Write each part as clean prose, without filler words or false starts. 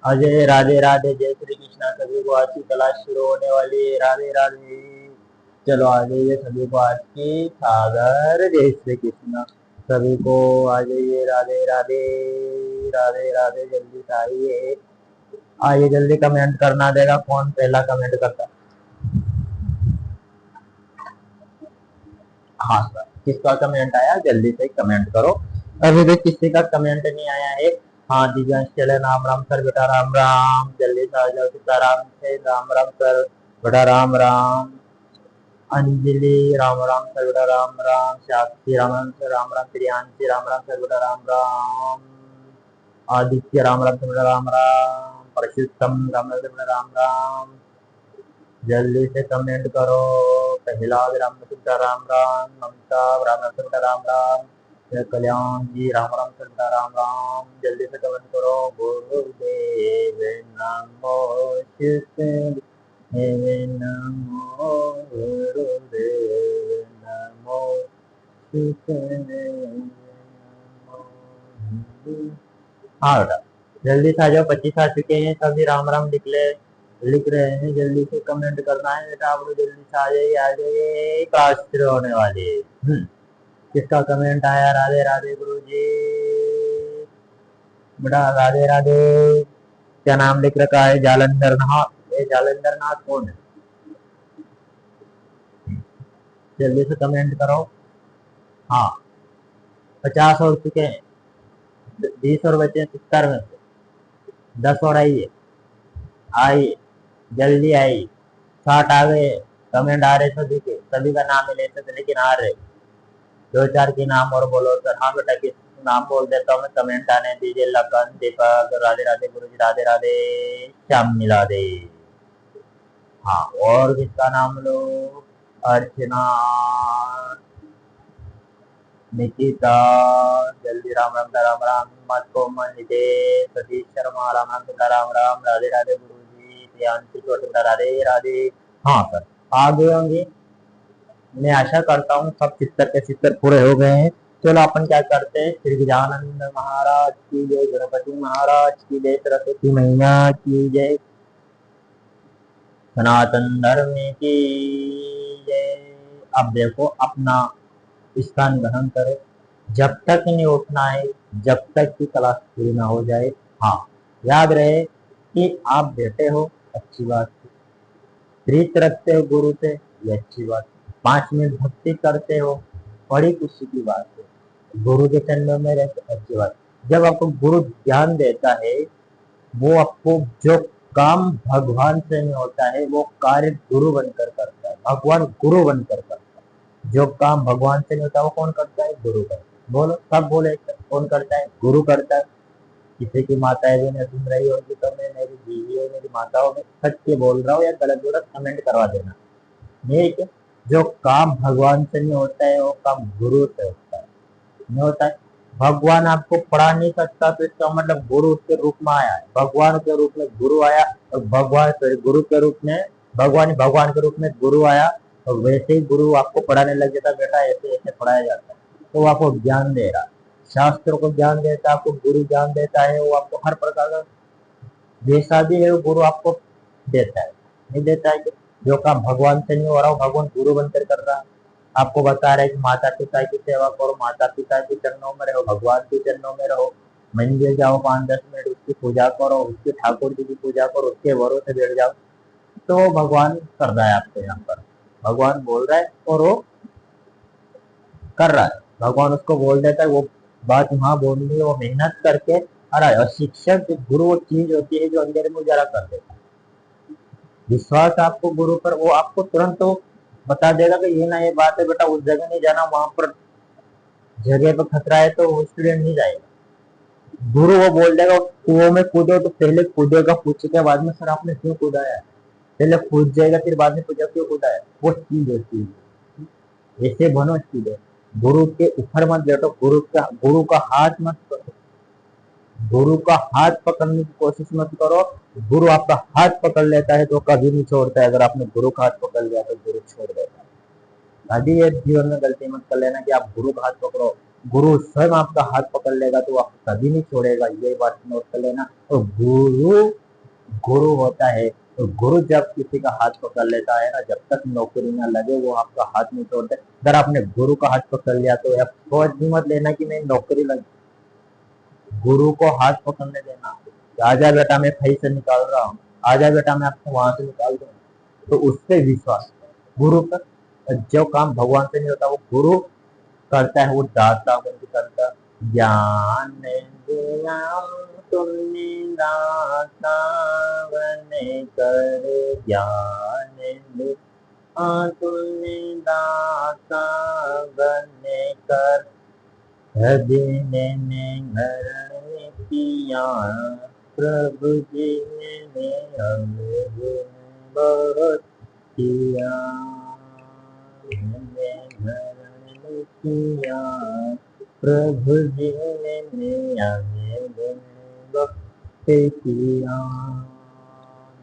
अजय राधे राधे, जय श्री कृष्णा। सभी को आज की क्लास शुरू होने वाली है। राधे राधे। चलो आ जाइए सभी को आज की सागर जय श्री कृष्णा। सभी को आ जाइए। राधे राधे। राधे राधे, जल्दी से आइए। आइए जल्दी, कमेंट करना देगा कौन पहला कमेंट करता। हाँ सर, किसका कमेंट आया जल्दी से कमेंट करो। अभी तक किसी का कमेंट नहीं आया है। हाँ दिव्यांश चले, राम राम सर बेटा, राम राम। जल्दी से आ जाओ, सीताराम से राम राम सर बेटा, राम राम। अंजलि राम राम सर बेटा, राम राम। साक्षी राम राम सर, राम राम। प्रियांशी राम राम सर बेटा, राम राम। आदित्य राम राम सर बेटा, राम राम। परशुत्तम राम राम सर बेटा, राम राम। जल्दी से कमेंट करो। पहला राम सीता, राम राम। ममता राम राम सीता, राम राम। कल्याण जी राम राम सीता, राम राम। जल्दी से कमेंट करो। गुरुदेव नमो शिवाय, नमो गुरुदेव नमो शिवाय। हाँ बेटा, जल्दी से आ जाओ। 25 आ चुके हैं, सभी राम राम लिख रहे हैं। जल्दी से कमेंट करना है बेटा, आप लोग जल्दी से आ जाइए, आ जाइए। क्लास शुरू होने वाली है। किसका कमेंट आया? राधे राधे गुरु जी बेटा, राधे राधे। क्या नाम लिख रखा है? जालंधर नाथ। ये जालंधर नाथ कौन है? जल्दी से कमेंट करो। हाँ, 50 हो चुके हैं। 20 और बचे 70 में से 10 और आइए, आइए जल्दी आइए। 60 आ गए। कमेंट आ रहे सभी के, सभी का नाम ले सकते लेकिन आ रहे। 2-4 के नाम और बोलो सर। हाँ बेटा, किस नाम बोल देता हूँ मैं, कमेंट आने दीजिए। लखन, दीपक, राधे राधे गुरु जी, राधे राधे। श्याम मिला दे। हाँ, और किसका नाम लो? अर्चना, निकिता। जल्दी राम राम राम राम। मत कोमल, नितेश, सतीश शर्मा, राम राम राम राम। राधे राधे गुरु जी। प्रियांशी छोटे, राधे राधे। हाँ सर, आ गए होंगे। मैं आशा करता हूँ सब चित्तर के चित्तर पूरे हो गए हैं। चलो अपन क्या करते हैं, श्री गजानंद महाराज की जय, गणपति महाराज की जय, सरस्वती मैया की जय, सनातन धर्म की जय। अब देखो, अपना स्थान ग्रहण करें। जब तक नहीं उठना है, जब तक की क्लास पूरी ना हो जाए। हाँ, याद रहे कि आप बैठे हो, अच्छी बात है। प्रीत रखते हो गुरु से, ये अच्छी बात है। 5 मिनट भक्ति करते हो, बड़ी खुशी की बात है। गुरु के चरणों में रहते, अच्छी बात। जब आपको गुरु ज्ञान देता है, वो आपको जो काम भगवान से नहीं होता है, वो कार्य गुरु बनकर करता है। भगवान गुरु बनकर करता है। जो काम भगवान से नहीं होता, वो कौन करता है? गुरु करता है। बोलो, सब बोले, कौन करता है? गुरु करता है। किसी की माताएं भी नहीं सुन रही होगी तो मैं, मेरी बीवी है, मेरी माताओं में सत्य बोल रहा हूँ या गलत बोल रहा हूँ, कमेंट करवा देना। ठीक है? जो काम भगवान से नहीं होता है, वो काम गुरु से होता है। नहीं होता है। भगवान आपको पढ़ा नहीं सकता, तो इसका मतलब गुरु उसके रूप में आया है। भगवान के रूप में गुरु आया, और भगवान गुरु के रूप में भगवान के रूप में गुरु आया। और वैसे ही गुरु आपको पढ़ाने लग जाता, बेटा ऐसे ऐसे पढ़ाया जाता है। तो वो आपको ज्ञान दे रहा, शास्त्रों को ज्ञान देता है, आपको गुरु ज्ञान देता है। वो आपको हर प्रकार का जैसा भी है वो गुरु आपको देता है। नहीं देता है कि जो काम भगवान से नहीं हो रहा, भगवान गुरु बनकर कर रहा है। आपको बता रहे कि माता पिता की सेवा करो, माता पिता के चरणों में रहो, भगवान के चरणों में रहो। मंदिर जाओ, 5-10 मिनट उसकी पूजा करो, उसके ठाकुर जी की पूजा करो, उसके भरोसे बैठ जाओ। तो भगवान कर रहा है आपके यहाँ पर। भगवान बोल रहा है और वो कर रहा है। भगवान उसको बोल देता है, वो बात वहां बोलनी है, वो मेहनत करके आ रहा है। और शिक्षक गुरु वो चीज होती है जो अंधेरे में उजाला कर देता है। विश्वास आपको गुरु पर, वो आपको तुरंत तो बता देगा कि ये ना ये बात है बेटा, उस जगह नहीं जाना, वहां पर जगह पर खतरा है, तो वो स्टूडेंट नहीं जाएगा। गुरु वो बोल देगा कुओं में कूदो तो पहले कूदेगा, पूछ के बाद में सर आपने क्यों कूदा है, पहले कूद जाएगा, फिर बाद में पूछा क्यों कूदा है। वो चीज होती है। ऐसे बनो स्टूडेंट, गुरु के ऊपर मत बैठो, गुरु का हाथ मत पकड़ो, गुरु का हाथ पकड़ने की कोशिश मत करो। गुरु आपका हाथ पकड़ लेता है तो कभी नहीं छोड़ता है। अगर आपने गुरु का हाथ पकड़ लिया तो गुरु छोड़ देता है। कभी ये जीवन में गलती मत कर लेना कि आप गुरु का हाथ पकड़ो, गुरु स्वयं आपका हाथ पकड़ लेगा तो आपको कभी नहीं छोड़ेगा, ये बात नोट कर लेना। तो गुरु गुरु होता है, तो गुरु जब किसी का हाथ पकड़ लेता है ना, जब तक नौकरी ना लगे वो आपका हाथ नहीं छोड़ते। अगर आपने गुरु का हाथ पकड़ लिया तो आप सोच भी मत लेना कि नहीं नौकरी लग, गुरु को हाथ पकड़ने देना। आजा बेटा मैं कहीं से निकाल रहा हूँ, आजा बेटा मैं आपको वहां से निकाल दूँ, तो उससे विश्वास गुरु पर। जो काम भगवान से नहीं होता वो गुरु करता है, वो दाता बन के करता है। ज्ञान दिया तुमने दाता बन कर, ज्ञान दिया तुमने दाता बन कर, दिन ने घर किया प्रभु जी ने हमें बहुत किया, ने घर किया प्रभु जी ने हमें बहुत किया।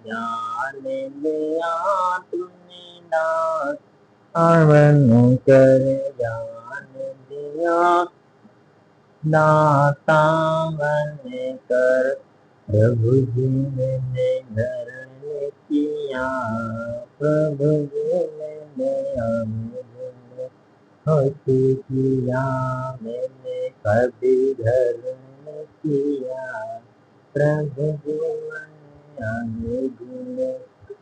ज्ञान दिया तुमने दास बन कर, ज्ञान दिया दाता बन कर, प्रभु जी ने धरण किया प्रभु जी ने हमें होती किया, मैंने कभी धरण किया प्रभु जी ने हमें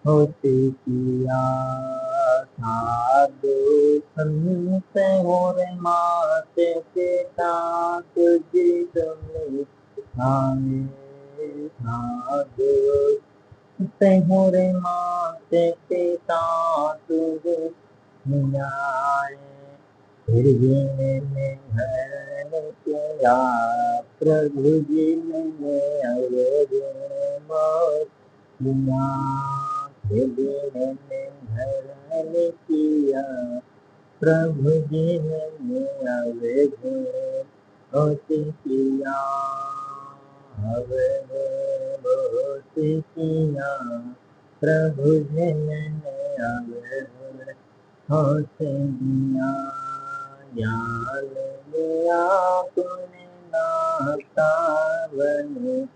होती किया। साधु संत और माते पिता तुझी तुमने आए, साधु संत और माते पिता तुझे आए, फिर भी मैंने हरण किया प्रभु जी ने अवगुण बहुत किया, फिर भी मैंने हरण किया प्रभु जी ने अवगुण बहुत किया, अवगुण बहुत किया प्रभु जी ने अवगुण बहुत दिया। ज्ञान दिया तूने दाता बन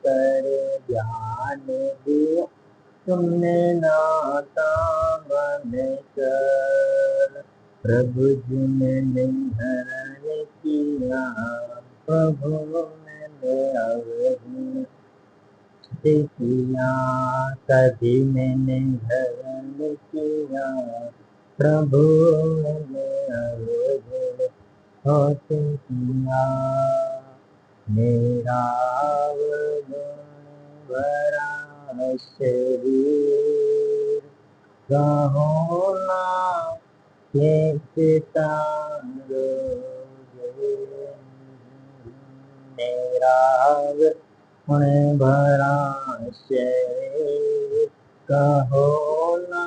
कर, ज्ञान दिया तुमने दाता बन कर, प्रभु जी ने धरण किया प्रभु ने अवगुण किया, कभी मैंने धरण किया प्रभु ने अवगुण बहुत किया, मेरा अवगुण भरा शरीर कहो ना कैसे तारो, मेरा अवगुण भरा शरीर कहो ना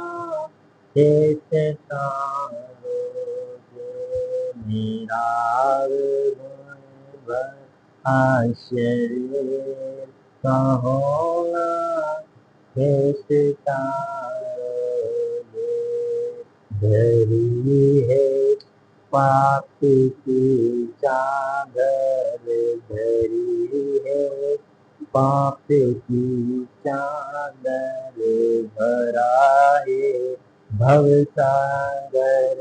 कैसे तारोगे, मेरा अवगुण भरा शरीर कहो ना कैसे तारोगे, धरी है पाप की चादर, धरी है पाप की चादर, भरा है भव सागर,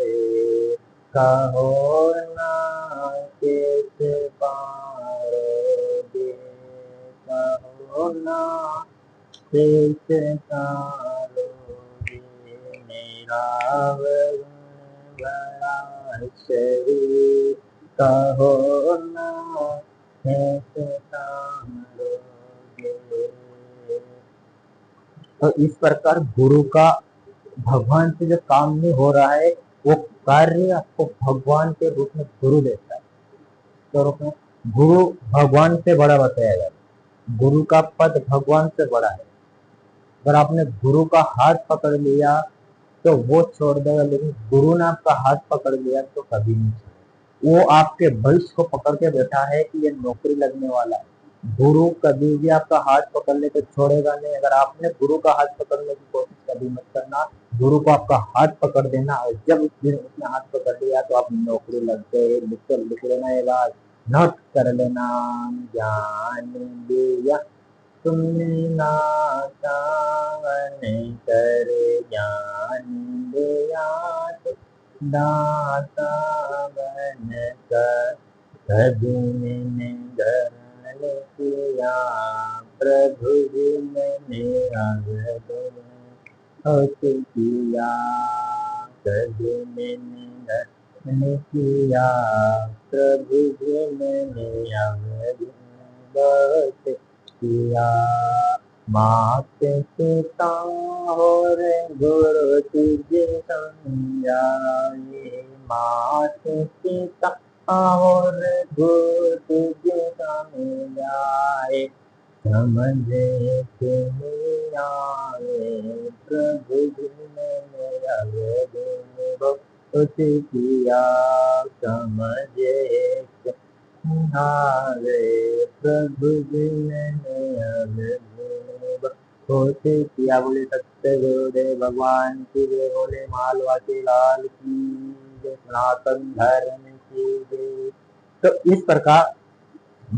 कहो ना कैसे पारोगे, कहो ना कैसे तारोगे, मेरा अवगुण भरा शरीर कहो ना कैसे तारोगे। तो इस प्रकार गुरु का भगवान से जो काम नहीं हो रहा है वो कार्य आपको भगवान के रूप में गुरु देता है, तो रूप में गुरु भगवान से बड़ा बताया जाता है, गुरु का पद भगवान से बड़ा है। अगर आपने गुरु का हाथ पकड़ लिया तो वो छोड़ देगा, लेकिन गुरु ने आपका हाथ पकड़ लिया तो कभी नहीं छोड़ेगा। वो आपके भविष्य को पकड़ के बैठा है कि ये नौकरी लगने वाला है। गुरु कभी भी आपका हाथ पकड़ ले तो छोड़ेगा नहीं। अगर आपने गुरु का हाथ पकड़ने की कोशिश कभी मत करना, गुरु को आपका हाथ पकड़ देना, और जब उस दिन उसने हाथ पकड़ लिया तो आप नौकरी लग गए। लिख लेना ये बात, नोट कर लेना। ज्ञान दिया तुमने ना सावन कर, ज्ञान दिया दाता बन कर, कभी मैंने धर्म किया प्रभु जी मैंने अवधूत किया, कभी मैंने धर्म किया प्रभु जी मैंने अवधूत किया। मात पिता और गुरु तुझे समझाए, मात पिता और गुरु तुझे समझाए, समझे के नहीं आए प्रभु जी मैंने अवधूत किया, समझे के आए प्रभु जी मैंने अवधूत किया। बोले सत्य गुरुदेव भगवान की जय, बोले मालवा के लाल की जय, सनातन धर्म की जय। तो इस प्रकार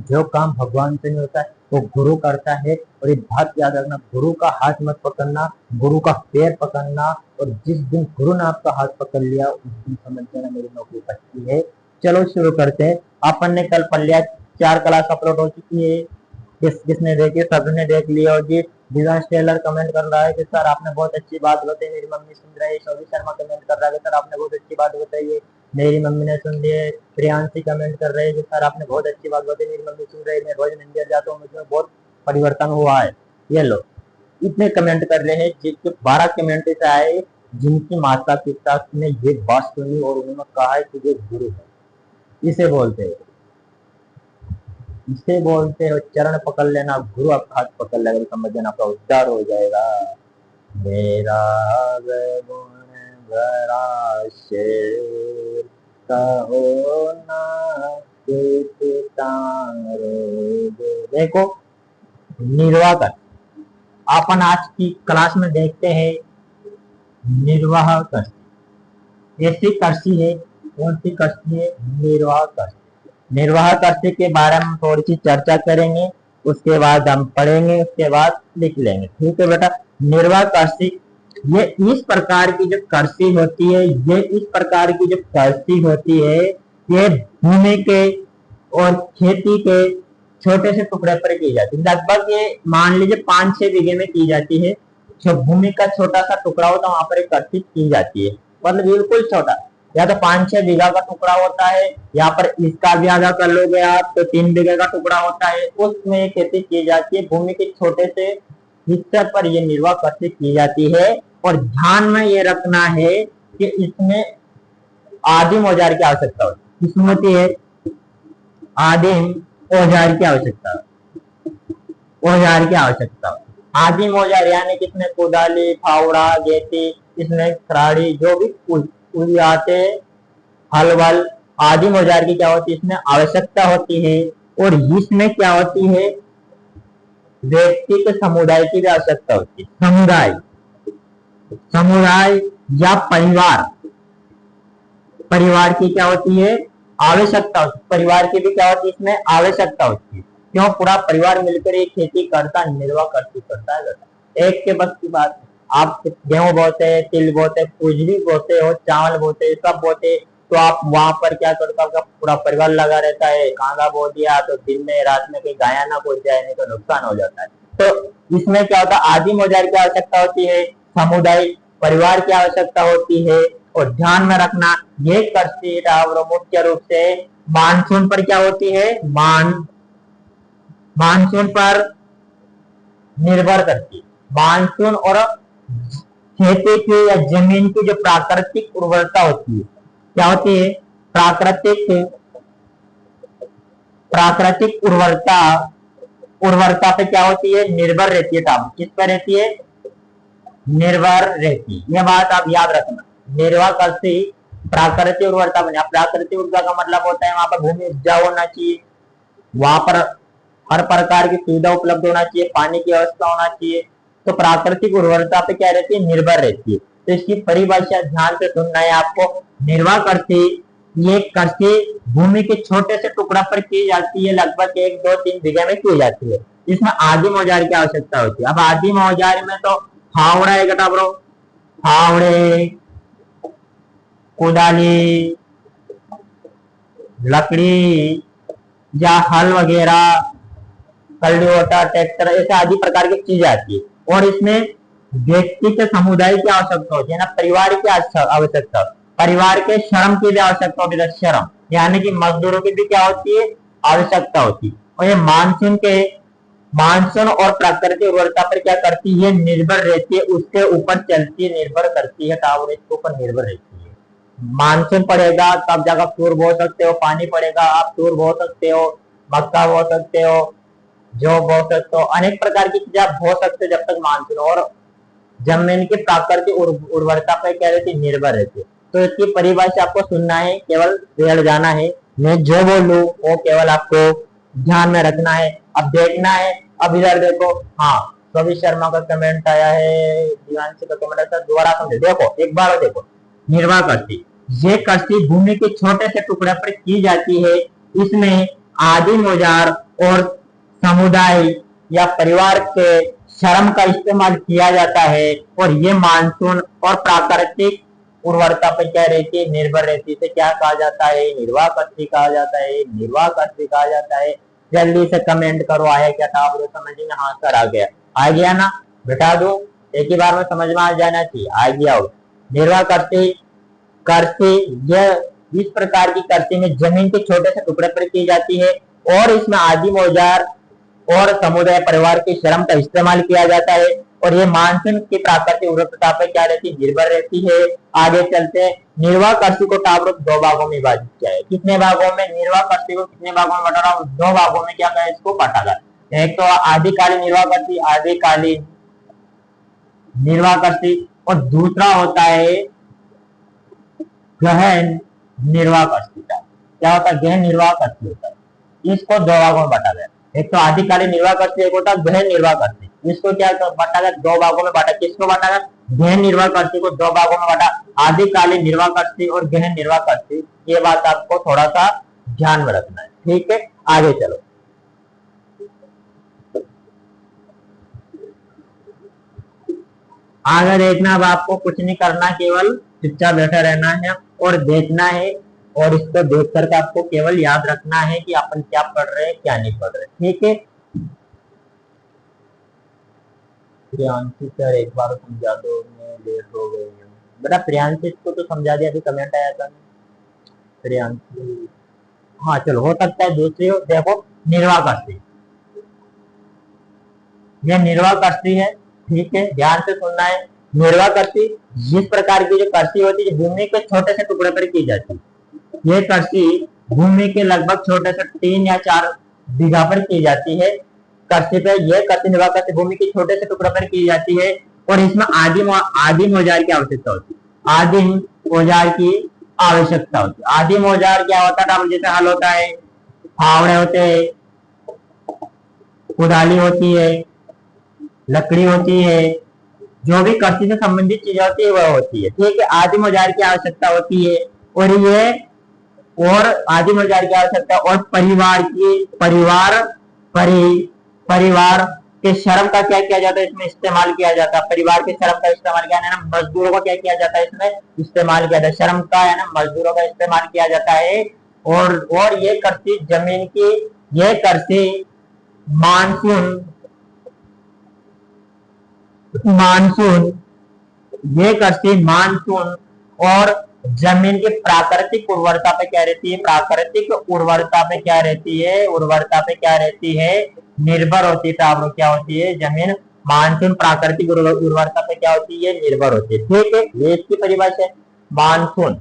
जो काम भगवान से नहीं होता है वो गुरु करता है। और ये बात याद रखना, गुरु का हाथ मत पकड़ना, गुरु का पैर पकड़ना। और जिस दिन गुरु ने आपका हाथ पकड़ लिया उस दिन समझ जाना मेरी नौकरी पक्की है। चलो शुरू करते हैं। अपन ने कल पढ़ लिया, 4 क्लास अपलोड हो चुकी है। किसने देखी? सबने देख लिया। और जी दिव्यांश टेलर कमेंट कर रहा है कि सर आपने बहुत अच्छी बात बताई, मेरी मम्मी सुन रही है। शोभी शर्मा कमेंट कर रहा है कि सर आपने बहुत अच्छी बात बताई है, मेरी मम्मी ने सुन ली है। प्रियांशी कमेंट कर रहे हैं कि सर आपने बहुत अच्छी बात बताई, मेरी मम्मी सुन रही है। मैं रोज मंदिर जाता हूँ, मुझमें बहुत परिवर्तन हुआ है। ये लो, इतने कमेंट कर रहे हैं। जिसके 12 कमेंट ऐसे आए जिनकी माता पिता ने ये बात सुनी और उन्होंने कहा है कि ये गुरु है। इसे बोलते हैं, इसे बोलते हो चरण पकड़ लेना, गुरु आपका हाथ पकड़ लेगा, समझ लेना आपका उद्धार हो जाएगा। मेरा गुण भरा शेर कहो ना देखो निर्वाह कर। अपन आज की क्लास में देखते हैं निर्वाह कृषि। ऐसी कृषि है, कौन सी कृषि है? निर्वाह कृषि। निर्वाह कृषि के बारे में थोड़ी सी चर्चा करेंगे, उसके बाद हम पढ़ेंगे, उसके बाद लिख लेंगे। ठीक है बेटा। निर्वाह कृषि ये इस प्रकार की जो कृषि होती है, ये इस प्रकार की जो कृषि होती है, ये भूमि के और खेती के छोटे से टुकड़े पर की जाती है। लगभग ये मान लीजिए 5-6 बीघे में की जाती है। जो भूमि का छोटा सा टुकड़ा होता है वहां पर एक कृषि की जाती है, मतलब बिल्कुल छोटा। या तो 5-6 बीघा का टुकड़ा होता है, यहाँ पर इसका भी आधा कर लोगे आप तो 3 बीघे का टुकड़ा होता है, उसमें खेती की जाती है। भूमि के छोटे से हिस्से पर यह निर्वाह कृषि की जाती है। और ध्यान में ये रखना है कि इसमें आदिम औजार की आवश्यकता होती है। किसमें होती है? आदिम औजार की आवश्यकता, औजार की आवश्यकता। आदिम औजार यानी किसमें? कुदाली, फावड़ा, गेती, इसमें खराड़ी, जो भी आते हल वल, आदिम औजार की क्या होती है? इसमें आवश्यकता होती है। और इसमें क्या होती है? व्यक्ति के समुदाय की भी आवश्यकता होती है। समुदाय, समुदाय या परिवार, परिवार की क्या होती है? आवश्यकता होती है। परिवार की भी क्या होती है? इसमें आवश्यकता होती है। क्यों? पूरा परिवार मिलकर एक खेती करता, निर्वाह कृषि करता है। एक के बस की बात, आप गेहूं बोते, तिल बोते, कुछ भी बोते हो, चावल बोते, सब बोते, तो आप वहां पर क्या करता होगा? पूरा परिवार लगा रहता है। कांदा बो दिया तो दिन में रात में कहीं गाया ना पड़ जाए, नहीं तो नुकसान हो जाता है। तो इसमें क्या होता है? आदिम औजार की आवश्यकता होती है, समुदाय परिवार की आवश्यकता होती है। और ध्यान में रखना ये कृषि मुख्य रूप से मानसून पर क्या होती है? मानसून पर निर्भर करती है। मानसून और खेती की या जमीन की जो प्राकृतिक उर्वरता होती है, क्या होती है? प्राकृतिक उर्वरता, उर्वरता पे क्या होती है? निर्भर रहती है। किस पर रहती है? निर्भर रहती है। यह बात आप याद रखना। निर्वाह कृषि प्राकृतिक उर्वरता बने। प्राकृतिक उर्वरता का मतलब होता है वहां पर भूमि उपजाऊ होना चाहिए, वहां पर हर प्रकार की सुविधा उपलब्ध होना चाहिए, पानी की व्यवस्था होना चाहिए। तो प्राकृतिक उर्वरता पे क्या रहती है? निर्भर रहती है। तो इसकी परिभाषा ध्यान से सुनना है आपको। निर्वाह कृषि ये कृषि भूमि के छोटे से टुकड़ा पर की जाती है, लगभग 1, 2, 3 बीघे में की जाती है। इसमें आदिम औजार की आवश्यकता होती है। अब आदिम औजार में तो फावड़ा है बेटा ब्रो, फावड़े, कुदाली, लकड़ी या हल वगैरह, कल्टीवेटर, ट्रैक्टर, ऐसे आदि प्रकार की चीजें आती है। और इसमें व्यक्ति के समुदाय की आवश्यकता होती है ना, परिवार की आवश्यकता, परिवार के श्रम की भी आवश्यकता होती है, श्रम यानी कि मजदूरों की भी क्या होती है, आवश्यकता होती है। और ये मानसून और प्राकृतिक उर्वरता पर क्या करती है, निर्भर रहती है, उसके ऊपर चलती है, निर्भर करती है, टावर इसके ऊपर निर्भर रहती है। मानसून पड़ेगा तब जाकर तूर बो सकते हो, पानी पड़ेगा आप तूर बो सकते हो, मक्का बो सकते हो, जो बो सकते हो, अनेक प्रकार की चीजें आप बो सकते हो जब तक मानसून और जमीन की प्राकृतिक उर्वरता पर क्या रहती है, निर्भर रहती है। तो इसकी परिभाषा आपको सुनना है, केवल रेड़ जाना है, मैं जो बोलूं वो केवल आपको ध्यान में रखना है। अब देखना है, अब इधर देखो, हाँ कवि शर्मा का कमेंट आया है, दिवांशी का कमेंट आया, दोबारा समझे, देखो एक बार देखो, निर्वाह कृषि, ये कृषि भूमि के छोटे से टुकड़े पर की जाती है। इसमें आदिम औजार और समुदाय या परिवार के श्रम का इस्तेमाल किया जाता है। और ये मानसून और प्राकृतिक उर्वरता पर क्या रहती है, निर्भर रहती है। क्या कहा जाता है, निर्वाह कृषि कहा जाता है, निर्वाह कृषि कहा जाता है। जल्दी से कमेंट करो, आया क्या था आप समझ में, हाँ सर आ गया ना, बिठा दो, एक ही बार में समझ में आ जाना चाहिए, आ गया हो। निर्वाह कृषि, कृषि यह इस प्रकार की कृषि में जमीन के छोटे से टुकड़े पर की जाती है और इसमें आदिम औजार और समुदाय परिवार के श्रम का इस्तेमाल किया जाता है। और ये मानसून की प्राकृतिक उर्वरता पर क्या रहती है, निर्भर रहती है। आगे चलते हैं, निर्वाह कृषि को टावर 2 भागों में विभाजित किया है। कितने भागों में, निर्वाह कृषि को कितने भागों में बटा रहा हूँ, 2 भागों में क्या कहा इसको बांटा गया। एक तो आदिकालीन निर्वाह कृषि, आदिकालीन निर्वाह कृषि, और दूसरा होता है गहन निर्वाह कृषि। क्या होता है, गहन निर्वाह कृषि होता है। इसको 2 भागों में बांटा गया, एक तो आदिकालीन निर्वाह कृषि, एक होता है गहन निर्वाह कृषि। इसको क्या बांटा गया, 2 भागों में बांटा। किसको बांटा गया, गहन निर्वाह कृषि को 2 भागों में बांटा, आदिकालीन निर्वाह कृषि और गहन निर्वाह कृषि। ये बात आपको थोड़ा सा ध्यान में रखना है, ठीक है। आगे चलो, आगे देखना, अब आपको कुछ नहीं करना, केवल चुपचाप बैठा रहना है और देखना है। और इसको देख करके आपको केवल याद रखना है कि अपन क्या पढ़ रहे हैं, क्या नहीं पढ़ रहे, ठीक है। प्रियांशी सर एक बार समझा दो, मैं लेट हो गई हूँ बेटा। प्रियांशी को तो समझा दिया, अभी कमेंट आया था प्रियांशी। हाँ चलो, हो सकता है दूसरी हो। देखो निर्वाह कृषि, यह निर्वाह कृषि है, ठीक है, ध्यान से सुनना है। निर्वाह कृषि जिस प्रकार की जो कृषि होती है, भूमि के छोटे से टुकड़े पर की जाती है। यह कृषि भूमि के लगभग छोटे से 3 या 4 बीघा पर की जाती है। कृषि पे यह कृषि निर्वाह कृषि भूमि के छोटे से टुकड़े पर की जाती है। और इसमें आदिम औजार की आवश्यकता होती है, आदिम औजार की आवश्यकता होती है। आदिम औजार क्या होता है, जैसे हल होता है, फावड़े होते हैं, कुदाली होती है, लकड़ी होती है, जो भी कृषि से संबंधित चीजें होती है वह होती है, ठीक है। आदिम औजार की आवश्यकता होती है। और ये और आदिम औजार की आवश्यकता, और परिवार के श्रम का क्या किया जाता है, इसमें इस्तेमाल किया जाता है। परिवार के श्रम का इस्तेमाल किया है ना, मजदूरों का क्या किया जाता है, इसमें इस्तेमाल किया जाता है। श्रम का है ना, मजदूरों का इस्तेमाल किया जाता है। और ये कृषि जमीन की, ये कृषि मानसून मानसून ये कृषि मानसून और जमीन की प्राकृतिक उर्वरता पे क्या रहती है, प्राकृतिक उर्वरता पे क्या रहती है, उर्वरता पे क्या रहती है, निर्भर होती है। टावर क्या होती है, जमीन मानसून प्राकृतिक उर्वरता पे क्या होती है, निर्भर होती है, ठीक है। ये इसकी परिभाषा है। मानसून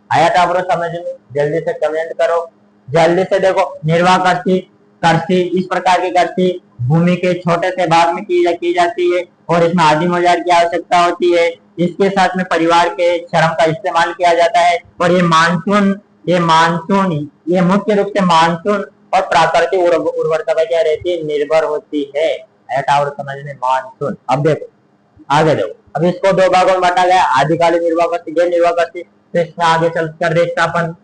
आया टावर समझ में, जल्दी से कमेंट करो, जल्दी से देखो। निर्वाह कृषि, कृषि इस प्रकार की कृषि भूमि के छोटे से भाग में की जाती है और इसमें आदिम औजार की आवश्यकता होती है। इसके साथ में परिवार के श्रम का इस्तेमाल किया जाता है। और ये मुख्य रूप से मानसून और प्राकृतिक उर्वरता पर क्या रहती है, निर्भर होती है। टावर समझ में, मानसून। अब देखो आगे देखो, अब इसको 2 भागों में बांटा गया, आदिकालीन निर्वाह कृषि, गैर निर्वाह कृषि। तो इसमें आगे चल कर देखते अपन,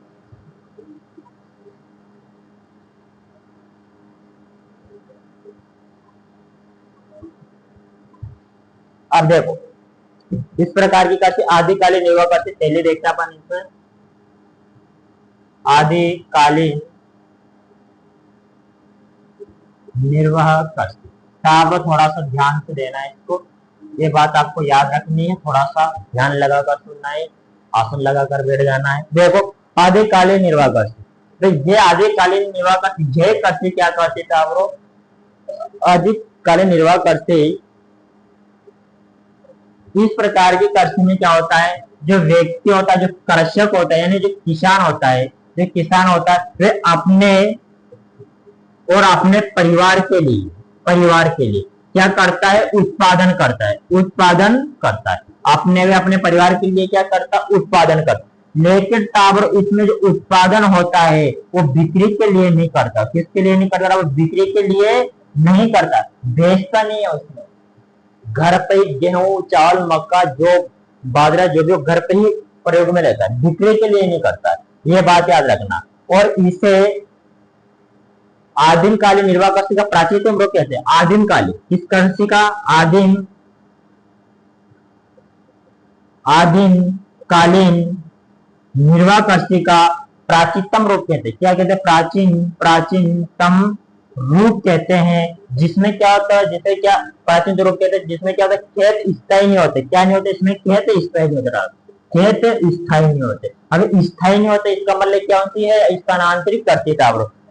अब देखो इस प्रकार की कर्सी आदिकालीन निर्वाह कर्सी पहले देखते अपन इसमें आदिकालीन निर्वाह कर्सी। आपको थोड़ा सा ध्यान से देना है इसको, ये बात आपको याद रखनी है, थोड़ा सा ध्यान लगाकर सुनना है, आसन लगाकर बैठ जाना है। देखो आदिकालीन निर्वाह कर्सी, तो ये आदिकालीन निर्वाह कर्सी ये कर्सी क्या करती था ब्रो, आदिकालीन निर्वाह कर्सी इस प्रकार की कर्सी में क्या होता है, जो व्यक्ति होता है, जो कृषक होता है, यानी जो किसान होता है, वे अपने और अपने परिवार के लिए क्या करता है, उत्पादन करता है अपने वे अपने परिवार के लिए क्या करता है, उत्पादन करता है। लेकिन टावर इसमें जो उत्पादन होता है वो बिक्री के लिए नहीं करता। किसके लिए नहीं करता, वो बिक्री के लिए नहीं करता, बेचता नहीं है उसमें। घर पे ही गेहूं चावल मक्का जो बाजरा जो भी घर पे ही प्रयोग में रहता है, बिक्री के लिए नहीं करता, ये बात याद रखना। और इसे आदिम कालीन निर्वाह कर्सी का प्राचीनतम रूप कहते हैं। आदिम कालीन किस कर्सी का, आदिम कालीन निर्वाह कर्सी का प्राचीनतम रूप कहते हैं। क्या कहते हैं, प्राचीनतम रूप कहते हैं, जिसमें क्या होता है, जैसे क्या प्राचीन रूप कहते हैं, जिसमें क्या होता है, खेत स्थायी नहीं होते। क्या नहीं होते इसमें, खेत स्थायी नहीं होते, खेत स्थायी नहीं होते। अगर स्थायी नहीं होते इसका मतलब क्या होती है, स्थानांतरित करती है।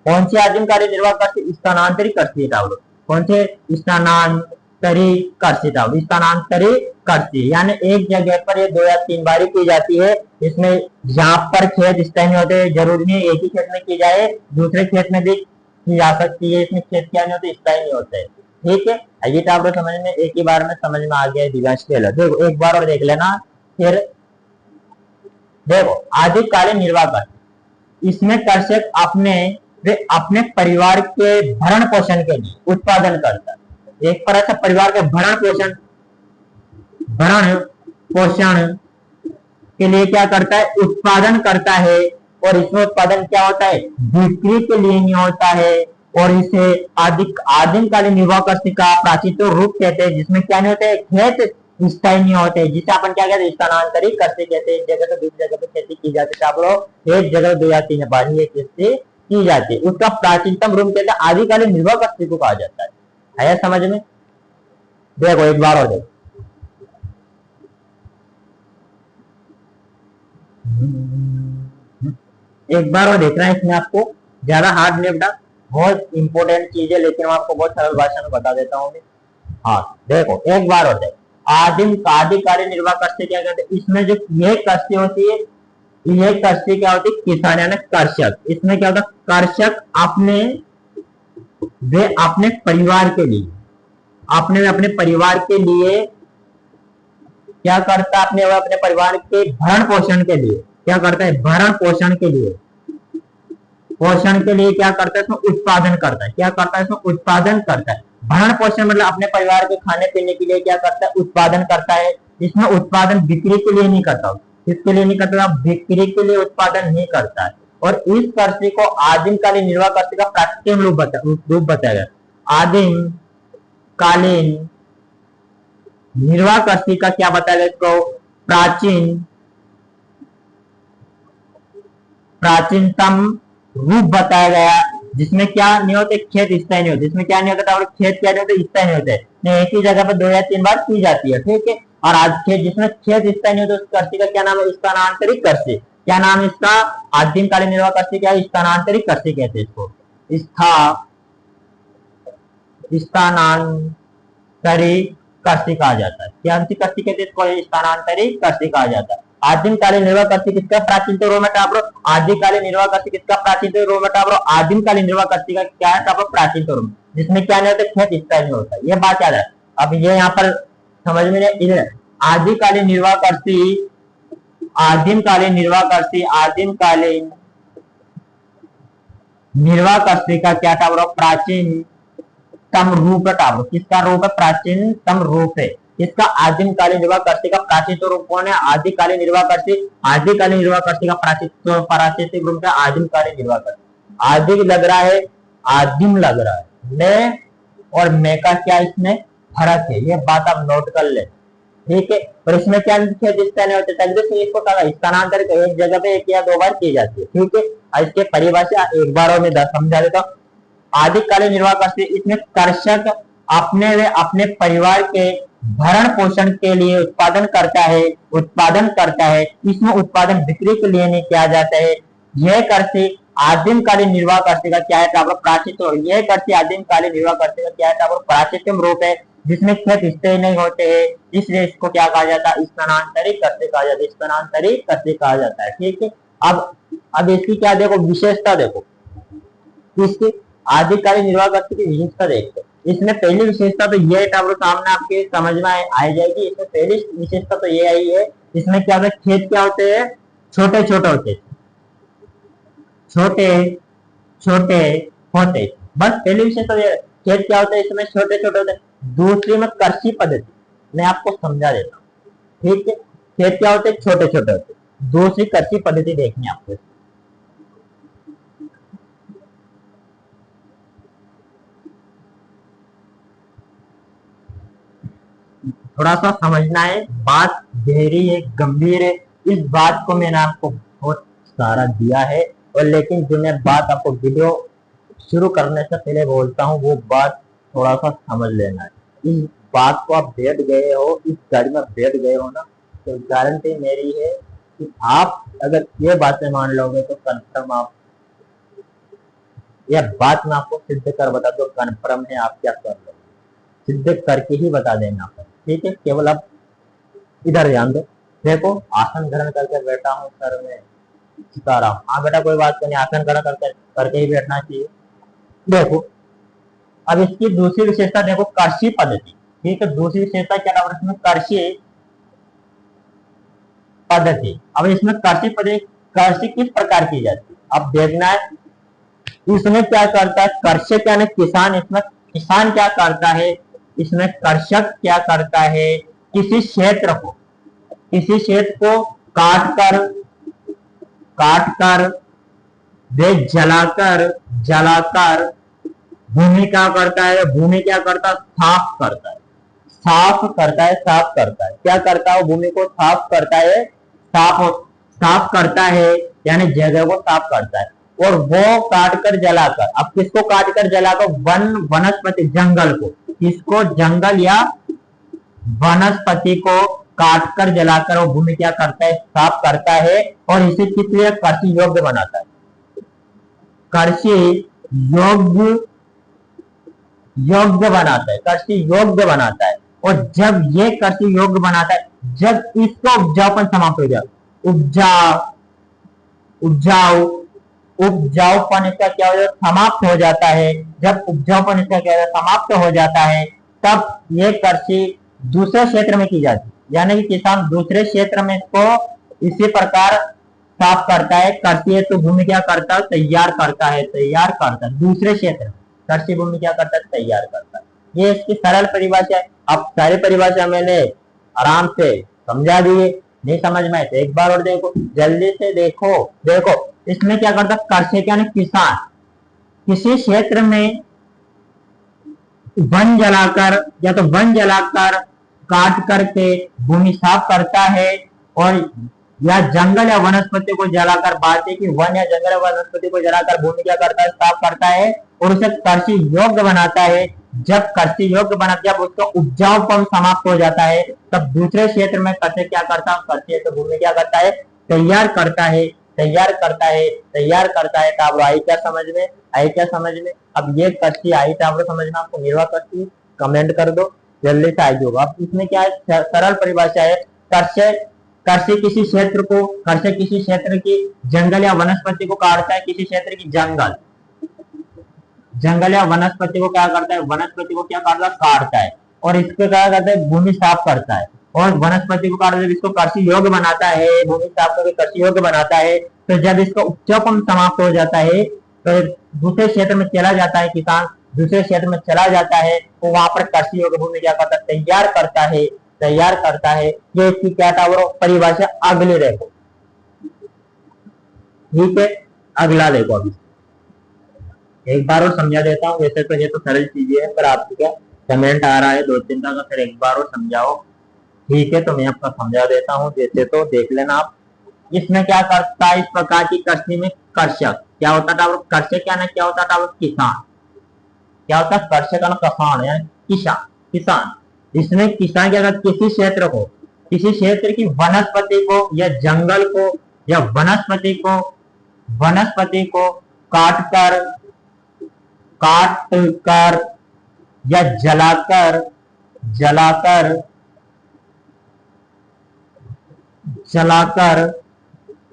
कौन सी आदिमकालीन निर्वाह कर्सी, स्थानांतरित करती है। कौन से, स्थानांतरित कर्सी, यानी एक जगह पर ये 2 या 3 बारी की जाती है। इसमें जहां पर खेत स्थायी नहीं होते, जरूरी नहीं एक ही खेत में की जाए, दूसरे खेत में भी की जा सकती है। इसमें खेत क्या नहीं होते, स्थायी नहीं होते। ठीक है, ये तो आपको समझ में एक ही बार में समझ में आ गया है। दिव्यांश देखो एक बार और देख लेना। फिर देखो आदिकालीन निर्वाह कर्सी, इसमें कृषक अपने परिवार के भरण पोषण के लिए उत्पादन करता है। एक तरह से परिवार के भरण पोषण के लिए क्या करता है, उत्पादन करता है। और इसमें उत्पादन क्या होता है, बिक्री के लिए नहीं होता है। और इसे आदिमकालीन निर्वाह कर्सी का प्राचीनतम रूप कहते हैं, जिसमें क्या नहीं होता है, खेत स्थायी नहीं होते, जिसे अपन क्या कहते हैं, स्थानांतरित कर्सी कहते हैं। एक जगह से दूसरी जगह पे खेती की जाती है, आप लोग एक जगह 2 या 3 बार ये खेती की जाती है। उसका प्राचीनतम रूप कहते हैं, आदिकालीन निर्वाह कर्सी को कहा जाता है। आया समझ में। देखो एक बार और देखो, एक बार और देखना है। इसमें आपको ज्यादा हार्ड नहीं बेटा, बहुत इंपॉर्टेंट चीज है, लेकिन मैं आपको बहुत सरल भाषा में बता देता हूँ। हाँ देखो एक बार और देखो, आदिकालीन निर्वाह कर्सी क्या कहते हैं, इसमें जो ये कर्सी होती है, ये कर्सी क्या होती है, किसान यानी कृषक। इसमें क्या होता है, कृषक अपने परिवार के लिए, अपने परिवार के लिए क्या करता है, अपने परिवार के भरण पोषण के लिए क्या करता है, भरण पोषण के लिए क्या करता है, इसमें उत्पादन करता है। क्या करता है, इसमें उत्पादन करता है। भरण पोषण मतलब अपने परिवार के खाने पीने के लिए क्या करता है, उत्पादन करता है। इसमें उत्पादन बिक्री के लिए नहीं करता, किसके लिए नहीं करता, बिक्री के लिए उत्पादन नहीं करता है। और इस कर्सी को आदिमकालीन निर्वाह कर्सी का प्राचीनतम रूप बताया गया। आदिमकालीन निर्वाह कर्सी का क्या बताया गया, इसको प्राचीनतम रूप बताया गया, जिसमें क्या नहीं होते, खेत स्थायी नहीं होते। इसमें क्या नहीं होता, खेत क्या नहीं होते, स्थायी नहीं होते, एक ही जगह पर 2 या 3 बार की जाती है। ठीक है, और आज खेत जिसमें खेत स्थायी नहीं होते, उस कर्सी का क्या नाम है, स्थानांतरित कर्सी। क्या नाम है इसका, आदिमकालीन निर्वाह कर्सी क्या है, स्थानांतरित कर्सी कहते हैं इसको। स्थानांतरित कर्सी कहा जाता है। क्या कर्सी कहते हैं इसको, स्थानांतरित कर्सी कहा जाता है। आदिमकालीन निर्वाह कर्सी किसका प्राचीनतम रूप है टाब्रो, आदिकालीन निर्वाह कर्सी किसका प्राचीनतम रूप है टाब्रो, आदिमकालीन निर्वाह कर्सी का क्या है टाब्रो, प्राचीनतम रूप, जिसमें क्या नहीं होता, खेत स्थायी नहीं होता। ये बात याद है। अब ये यहाँ पर समझ में नहीं, आदिकालीन निर्वाह कर्सी, आदिमकालीन निर्वाह कर्सी का क्या टाब्रो, प्राचीनतम रूप है टाब्रो। किसका रूप है, प्राचीनतम रूप है। इसका आदिमकालीन निर्वाह कर्सी का प्राचीनतम रूप कौन है, आदिकालीन निर्वाह कर्सी। आदिकालीन निर्वाह कर्सी का प्राचीनतम रूप है आदिमकालीन निर्वाह कर्सी। आदि लग रहा है, आदिम लग रहा है, मैं और मैं का क्या इसमें फर्क है, ये बात आप नोट कर ले। ठीक है, और इसमें क्या नहीं होते इसको स्थानांतर एक जगह पे एक या दो बार की जाती है। ठीक है, इसके परिभाषा एक बार और मैं समझा देता हूँ। आदिकालीन निर्वाह करते इसमें कर्षक अपने व अपने परिवार के भरण पोषण के लिए उत्पादन करता है। इसमें उत्पादन बिक्री के लिए नहीं किया जाता है। यह कृषि आदिम कालीन निर्वाह करते का क्या है, यह कृषि आदिम कालीन निर्वाह करते का क्या है, प्राचीनतम रूप है जिसमें खेत स्थिर नहीं होते हैं, इसलिए इसको क्या कहा जाता है, स्थानांतरित कृषि कहा जाता है। स्थानांतरित कृषि कहा जाता है। ठीक है, अब इसकी क्या देखो विशेषता, देखो इसकी आदिकालीन निर्वाह करते की विशेषता देखते। इसमें पहली विशेषता तो ये सामने आपके समझ में आ जाएगी। इसमें पहली विशेषता तो ये आई है, इसमें क्या होता है, खेत क्या होते हैं, छोटे छोटे होते, छोटे छोटे होते। बस पहली विशेषता ये, खेत क्या होते हैं, इसमें छोटे छोटे होते। दूसरी में कृषि पद्धति, मैं आपको समझा देता हूँ। ठीक है, खेत क्या होते, छोटे छोटे होते। दूसरी कृषि पद्धति देखनी आपको, थोड़ा सा समझना है, बात गहरी है, गंभीर है। इस बात को मैंने आपको बहुत सारा दिया है, और लेकिन जो मैं बात आपको वीडियो शुरू करने से पहले बोलता हूँ वो बात थोड़ा सा समझ लेना है। इस बात को आप बैठ गए हो, इस गाड़ी में बैठ गए हो ना, तो गारंटी मेरी है कि आप अगर ये बातें मान लोगे तो कन्फर्म आप, यह बात मैं आपको सिद्ध कर बता दो, कन्फर्म है आप क्या कर लोगे, सिद्ध करके ही बता देना। ठीक है, केवल आप इधर ध्यान दो। देखो आसन ग्रहण करके बैठा हूँ सर, मैं सिखा रहा हूँ। हाँ बेटा कोई बात नहीं, आसन ग्रहण करके ही बैठना चाहिए। देखो अब इसकी दूसरी विशेषता देखो, कृषि पद्धति। ठीक है, दूसरी विशेषता क्या नाम है इसमें, कृषि पद्धति। अब इसमें कृषि पद्धति, कृषि किस प्रकार की जाती है अब देखना है। इसमें क्या करता है, कृषक यानी किसान, इसमें किसान क्या करता है, इसमें कृषक क्या करता है, किसी क्षेत्र को काट कर वे जलाकर भूमि क्या करता है, भूमि क्या करता है, साफ करता है। क्या करता है, भूमि को साफ करता है, साफ करता है यानी जगह को साफ करता है। और वो काट कर जलाकर, अब किसको काट कर जलाकर, वनस्पति, जंगल को, किसको, जंगल या वनस्पति को काट कर जलाकर वो भूमि क्या करता है, साफ करता है, और इसे किस लिए, कृषि योग्य बनाता है। कृषि योग्य बनाता है। और जब ये कृषि योग्य बनाता है, जब इसका उपजाऊपन समाप्त हो जाए, उपजाऊपन इसका क्या हो जाता है, समाप्त हो जाता है। जब उपजाऊपन इसका क्या है, समाप्त हो जाता है, तब ये कृषि दूसरे क्षेत्र में की जाती है। यानी कि किसान दूसरे क्षेत्र में इसको इसी प्रकार साफ करता है। कृषि तो भूमि क्या करता है, तैयार करता है दूसरे क्षेत्र में। कृषि भूमि क्या करता है, तैयार करता है। ये इसकी सरल परिभाषा है। अब सारी परिभाषा मैंने आराम से समझा दी है, नहीं समझ में आए तो एक बार और देखो, जल्दी से देखो इसमें क्या करता है, कृषक यानी किसान किसी क्षेत्र में वन जलाकर काट करके भूमि साफ करता है, और या जंगल या वनस्पति को जलाकर, बात है कि वन या जंगल या वनस्पति को जलाकर भूमि क्या करता है, साफ करता है, और उसे कृषि योग्य बनाता है। जब उसका उपजाऊपन समाप्त हो जाता है, तब दूसरे क्षेत्र में कृषि क्या करता है, कृषि तो भूमि क्या करता है, तैयार करता है। तो आप आई क्या समझ में, अब ये कृषि आई तो आपको समझ में, आपको निर्वाह कृषि कमेंट कर दो, जल्दी से आएगी होगा। अब इसमें क्या है, सरल परिभाषा है, कृषि किसी क्षेत्र की जंगल या वनस्पति को काटता है, किसी क्षेत्र की जंगल या वनस्पति को क्या करता है, वनस्पति को क्या काटता है, और इसको क्या करता है, भूमि साफ करता है, और वनस्पति को काट इसको कृषि योग्य बनाता है, भूमि साफ करके कृषि योग्य बनाता है। तो जब इसका उपजाऊपन समाप्त हो जाता है, तो दूसरे क्षेत्र में चला जाता है, किसान दूसरे क्षेत्र में चला जाता है, तो वहां पर कृषि योग्य भूमि क्या करता है, तैयार करता है। ये इसकी क्या था परिभाषा, अगले देखो। ठीक है, अगला देखो अभी एक बार और समझा देता हूँ। वैसे तो ये तो सरल चीजें है, पर आपको क्या कमेंट आ रहा है दो तीन का, फिर एक बार और समझाओ। ठीक है, तो मैं आपका समझा देता हूँ, जैसे तो देख लेना आप। इसमें क्या करता है, इस प्रकार की कृषि में कर्षक क्या होता था, कर्षक क्या ना क्या होता था, किसान। क्या होता है कर्षक ना, किसान यानी किसान, किसान। इसमें किसान क्या करता, किसी क्षेत्र को, किसी क्षेत्र की वनस्पति को या जंगल को या वनस्पति को काट कर, काट कर या जलाकर, जलाकर जलाकर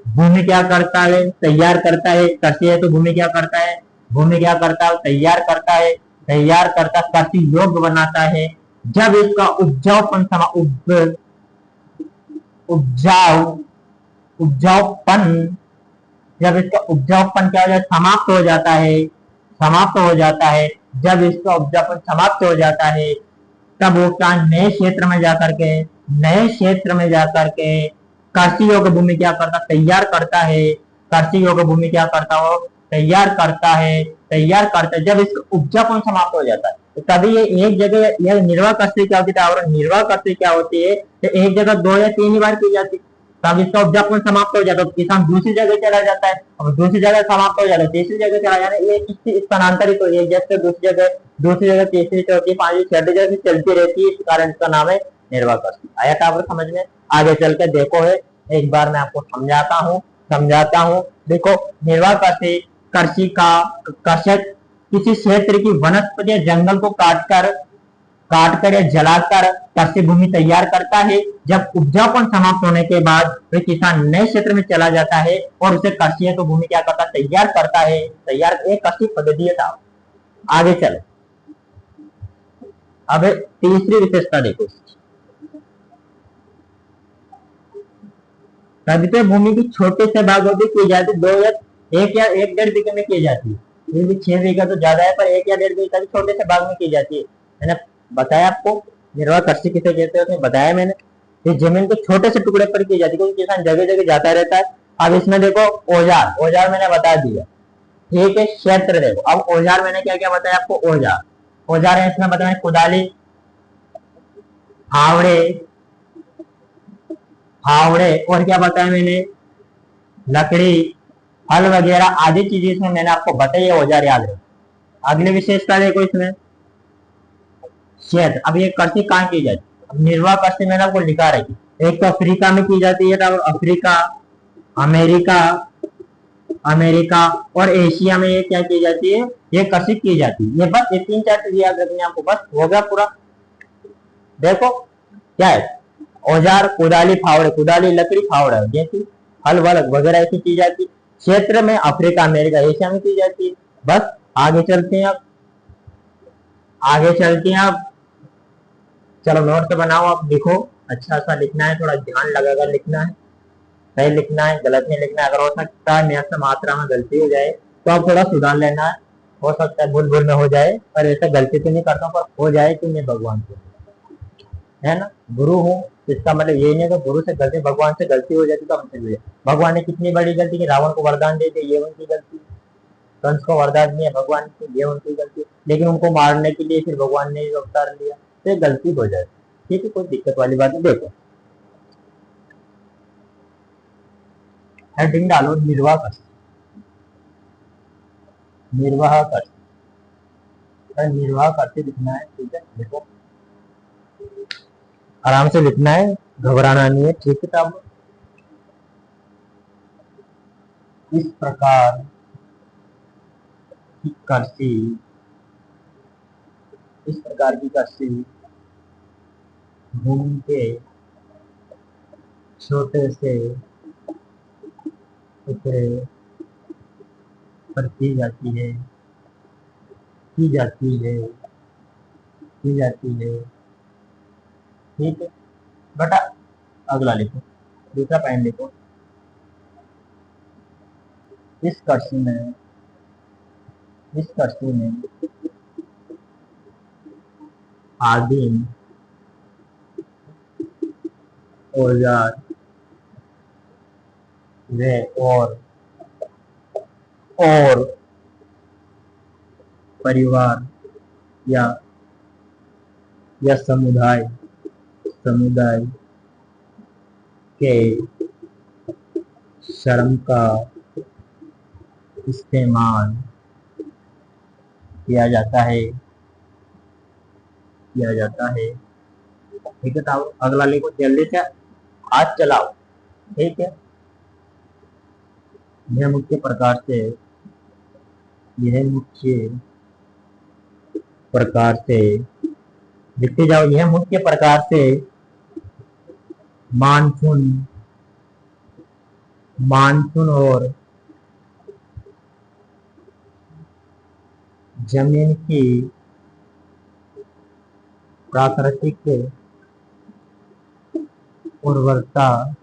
भूमि क्या करता है, तैयार करता है। कृषि है तो भूमि क्या करता है, भूमि क्या करता है, तैयार करता है, तैयार करता कृषि योग्य बनाता है। जब इसका उपजाऊपन उपजाऊ उपजाऊपन, जब इसका उपजाऊपन क्या हो जाए, समाप्त हो जाता है, समाप्त हो जाता है। जब इसका उपजाऊपन समाप्त हो जाता है, तब वो क्या नए क्षेत्र में जाकर के, नए क्षेत्र में जाकर के कृषि योग्य भूमि क्या करता, तैयार करता है। कृषि योग्य भूमि क्या करता हो, तैयार करता है, तैयार करता है। जब इसका उपजापन समाप्त हो जाता है, तो तभी ये एक जगह, यह निर्वाह कृषि क्या होती है, और निर्वाह कृषि क्या होती है, तो एक जगह दो या तीन ही बार की जाती है। तब इसका उपजापन समाप्त हो जाता है, तो किसान दूसरी जगह चला जाता है, और दूसरी जगह समाप्त हो जाता है, तीसरी जगह चला जाता है। ये स्थानांतरित हो, एक जगह से दूसरी जगह तीसरी चौथी पांचवी छठी जगह चलती रहती है। इस कारण इसका नाम है निर्वाह कृषि। आया था आपको समझ में? आगे चल के देखो है, एक बार मैं आपको समझाता हूँ। देखो, निर्वाह कृषि, कृषि का कृषक किसी क्षेत्र की वनस्पति या जंगल को काटकर या जलाकर कृषि भूमि तैयार करता है। जब उपजाऊपन समाप्त होने के बाद वह किसान नए क्षेत्र में चला जाता है और उसे कृषि तो भूमि क्या करता है, तैयार करता है। तैयार एक कृषि पद्धति था। आगे चलो, अब तीसरी विशेषता देखो। कविता भूमि की छोटे से भागों में की जाती, दो या एक या एक डेढ़ बीघे में की जाती है। ये भी 6 बीघा तो ज्यादा है, पर एक या डेढ़ बीघा छोटे से भाग में की जाती है। मैंने बताया आपको निर्वाह कृषि किसे कहते हैं, उसमें बताया मैंने। ये जमीन को छोटे से टुकड़े पर की जाती है, क्योंकि किसान जगह जगह जाता रहता है। अब इसमें देखो, औजार, औजार मैंने बता दिया। ठीक है, क्षेत्र देखो। अब औजार मैंने क्या क्या बताया आपको, औजार, औजार है इसमें बताया, कुदाली, फावड़े, फावड़े, और क्या बताया मैंने, लकड़ी, हल वगैरह आदि चीजें इसमें मैंने आपको बताई है, औजार याद रहे। अगली विशेषता देखो इसमें, क्षेत्र। अब ये कृषि कहाँ की जाती है, अब निर्वाह कृषि मैंने आपको लिखा रही। एक तो अफ्रीका में की जाती है, तो अफ्रीका, अमेरिका, अमेरिका और एशिया में ये क्या की जाती है, ये कृषि की जाती है। ये बस ये तीन चार चीज याद रखनी है आपको, बस हो गया पूरा। देखो क्या है, औजार, कुदाली, फावड़े, कुदाली लकड़ी, फावड़ा जैसी, हल वल वगैरह ऐसी की जाती है। क्षेत्र में अफ्रीका, अमेरिका, एशिया में की जाती है। बस आगे चलते हैं अब, आगे चलते हैं अब। चलो नोट बनाओ, आप लिखो। अच्छा सा लिखना है, थोड़ा ध्यान लगाकर लिखना है, सही लिखना है, गलत नहीं लिखना है। अगर हो सकता है मेरे से मात्रा में गलती हो जाए तो आप थोड़ा सुधार लेना है। हो सकता है भूल भूल में हो जाए, पर ऐसा गलती तो नहीं करता हूँ, पर हो जाए तो मैं भगवान से, है ना, गुरु हूँ। इसका मतलब यही नहीं कि गुरु से गलती, भगवान से गलती हो जाती तो हमसे भी। भगवान ने कितनी बड़ी गलती की, रावण को वरदान दे दिया, ये उनकी गलती। कंस को वरदान दिया भगवान की, ये उनकी गलती। लेकिन उनको मारने के लिए फिर भगवान ने अवतार लिया, तो गलती हो जाती। ठीक है, कोई दिक्कत वाली बात नहीं। देखो, हेडिंग डालो, निर्वाह कर, निर्वाह कर, निर्वाह करते लिखना है। ठीक है, देखो आराम से लिखना है, घबराना नहीं है। ठीक है, तब इस प्रकार की कृषि, इस प्रकार की कृषि भूमि के छोटे से टुकड़े पर की जाती है, की जाती है, की जाती है। ठीक है बेटा, अगला लिखो, दूसरा पॉइंट लिखो। इस कृषि में, इस कृषि में आदिम औजार वे और परिवार या समुदाय समुदाय के श्रम का इस्तेमाल किया जाता है ठीक है। तो अगला लिखो जल्दी से, हाथ चलाओ। ठीक है, यह मुख्य प्रकार से लिखते जाओ। यह मुख्य प्रकार से मानसून और जमीन की प्राकृतिक उर्वरता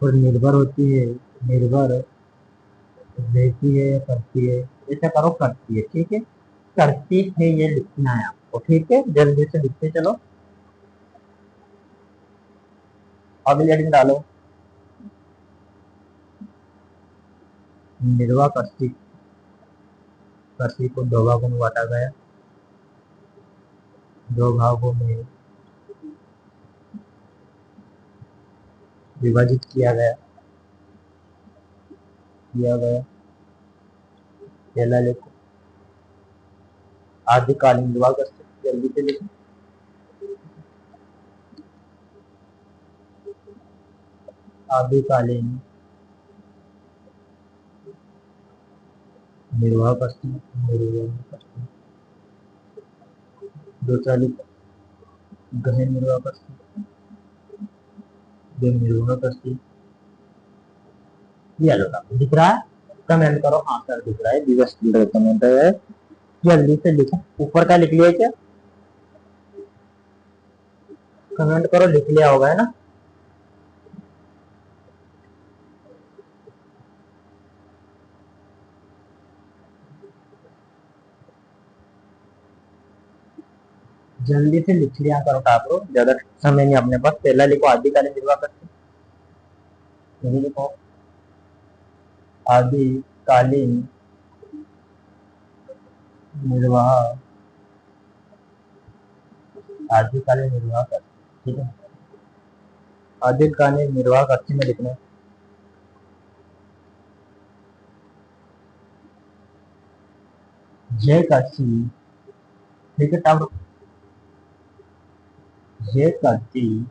पर निर्भर रहती है, करती है। ऐसा करो, करती है। ठीक है, करती है, ये लिखना है आपको। ठीक है, जल्दी से लिखते चलो। अगली हेडिंग डालो, निर्वाह कृषि। कृषि को दो भागों में बांटा गया, दो भागों में विभाजित किया गया। पहला लिखो आदिकालीन निर्वाह कृषि, जल्दी से लिखो। आदिकालीन निर्वाह कृषि। दूसरा लिखो गहन निर्वाह कृषि। निर्वाह कृषि, ये लो, दिख रहा है? कमेंट करो, हाँ सर दिख रहा है। दिवस कमेंट है, जल्दी से लिखो। ऊपर का लिख लिया क्या? कमेंट करो, लिख लिया होगा, है ना? जल्दी से लिख लिया करो ठाकुर, ज्यादा समय नहीं अपने पास। पहला लिखो आदिकालीन निर्वाह कृषि, यही लिखो आदिकालीन निर्वाह आदिकालीन निर्वाह कृषि। ठीक है, आदिकालीन निर्वाह कृषि में लिखना जय कृषि। ठीक है ठाकुर, जय कृषि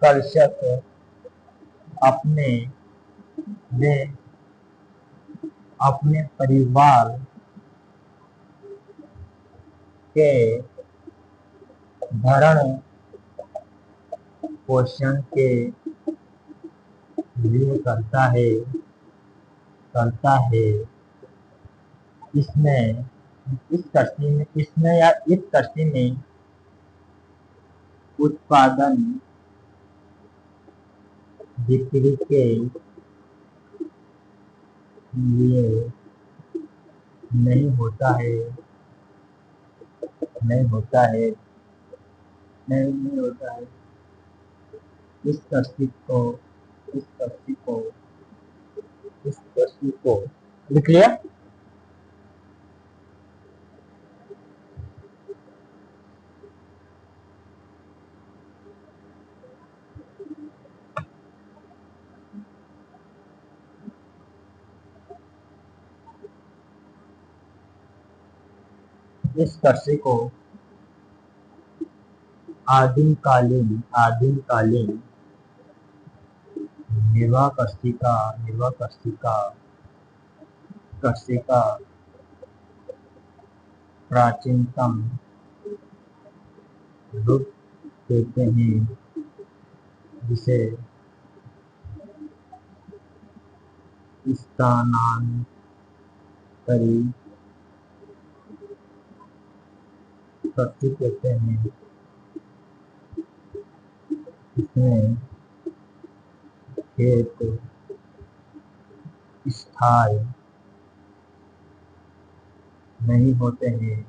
कृषक अपने वे अपने परिवार के भरण पोषण के लिए करता है। इसमें इस कृषि में उत्पादन बिक्री के लिए नहीं होता है नहीं होता है नहीं होता है। इस कृषि को इस कृषि को इस कृषि को लिख लिया। इस कृषि को आदिम कालीन निर्वाह कृषि का प्राचीनतम रूप कहते हैं, जिसे स्थानांतरी कृषि कहते हैं। इसमें खेत स्थायी नहीं होते हैं।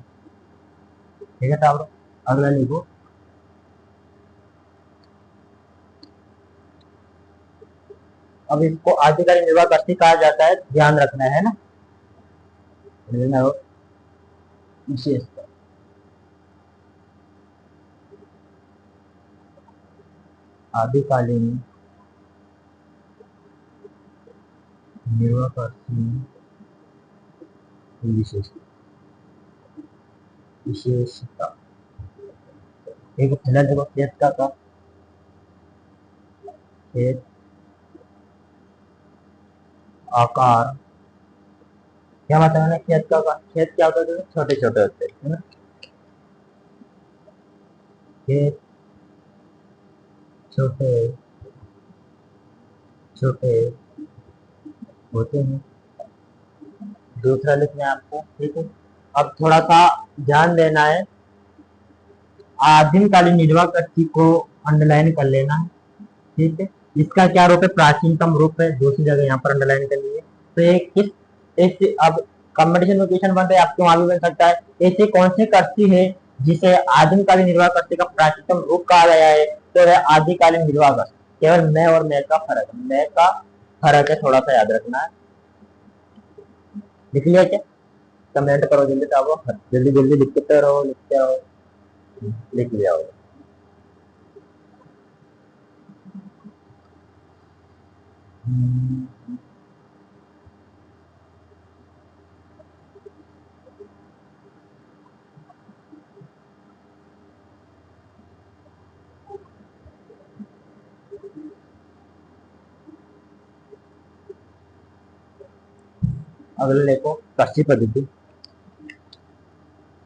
ठीक है टावर, अगला लिखो अब इसको आधिकारिक निर्वाह कृषि कहा जाता है, ध्यान रखना है ना, विशेषता। आदिकालीन निर्वाह कृषि विशेषता, विशेषता। एक पहला देखो खेत का खेत आकार, क्या बताया ना, खेत का खेत क्या होता है, छोटे छोटे होते हैं, है ना, खेत छोटे छोटे होते हैं। दूसरा लिखना है आपको, ठीक है। अब थोड़ा सा ध्यान देना है, आदिम कालीन निर्वाह कृषि को अंडरलाइन कर लेना है, ठीक है। इसका क्या रूप है, प्राचीनतम रूप है, दूसरी जगह यहाँ पर अंडरलाइन करनी है। तो ये किस, ऐसे अब कंपटीशन में क्वेश्चन बनता है, आपके वहां भी बन सकता है, ऐसी कौन सी कृषि है जिसे आदिमकालीन निर्वाह कृषि का प्राचीनतम रूप कहा गया है, तो है आदिकालीन निर्वाह कृषि। केवल मैं और मैं का फर्क है, मैं का फर्क है, थोड़ा सा याद रखना है। लिख लिया क्या, कमेंट करो जल्दी, जल्दी जल्दी लिखते रहो, लिखते रहो, लिख लिया होगा। अगले देखो कृषि पद्धति,